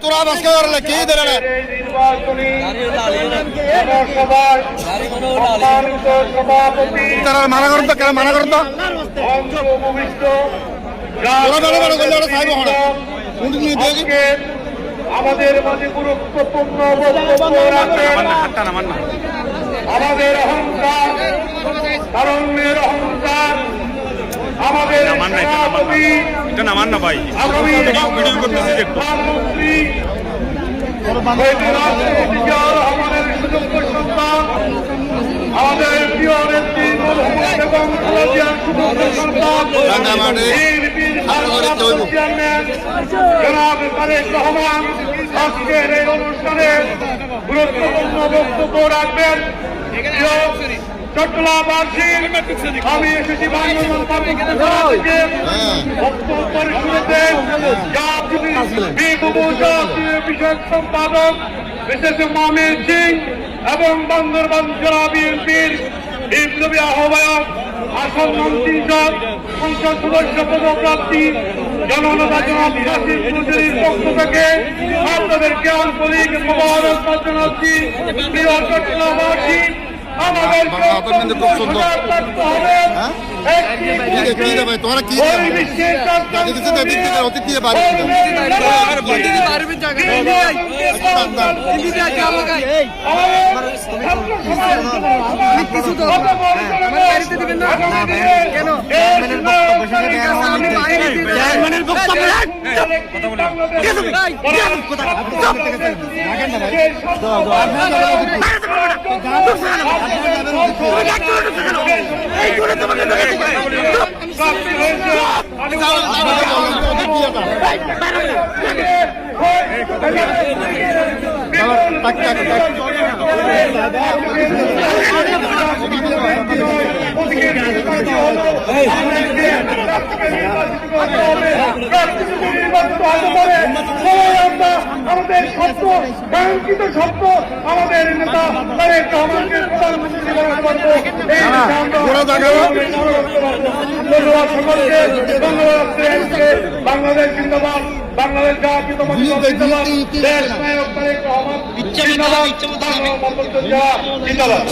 তোরা আজকে কি দেবে না তারা মানা করতো কেন মানা করতো আমাদের মাঝে গুরুত্বপূর্ণ আমাদের অহংকার তারুণ্যের অহংকার আমাদের সভাপতি প্রধানমন্ত্রী আমাদের সুযোগ্য সন্তান আমাদের প্রিয় নেত্রী এবং জনাব তারেক রহমান আজকের এই অনুষ্ঠানে গুরুত্বপূর্ণ বক্তব্য রাখবেন। চট্টলাবাসী আমি এসেছি বিষয়ক সম্পাদক বিশেষ মমিন সিং এবং বান্দরবান জেলা বিএনপির বিপ্লবী আহ্বায়ক আসন্ন সংসদ সদস্য পদপ্রার্থী জননেতা জনাব কাসিম চৌধুরীর পক্ষ থেকে আপনাদেরকে আন্তরিক মোবারকবাদ জানাচ্ছি। প্রিয় চট্টলাবাসী আমাদের আমাদের স্বপ্ন কাঙ্ক্ষিত স্বপ্ন আমাদের নেতা তারেক রহমানকে প্রধানমন্ত্রী বানাতে বাংলাদেশ জিন্দাবাদ, বাংলাদেশ জাতীয়তাবাদী দেশ নায়ক তারেক রহমান জিন্দাবাদ।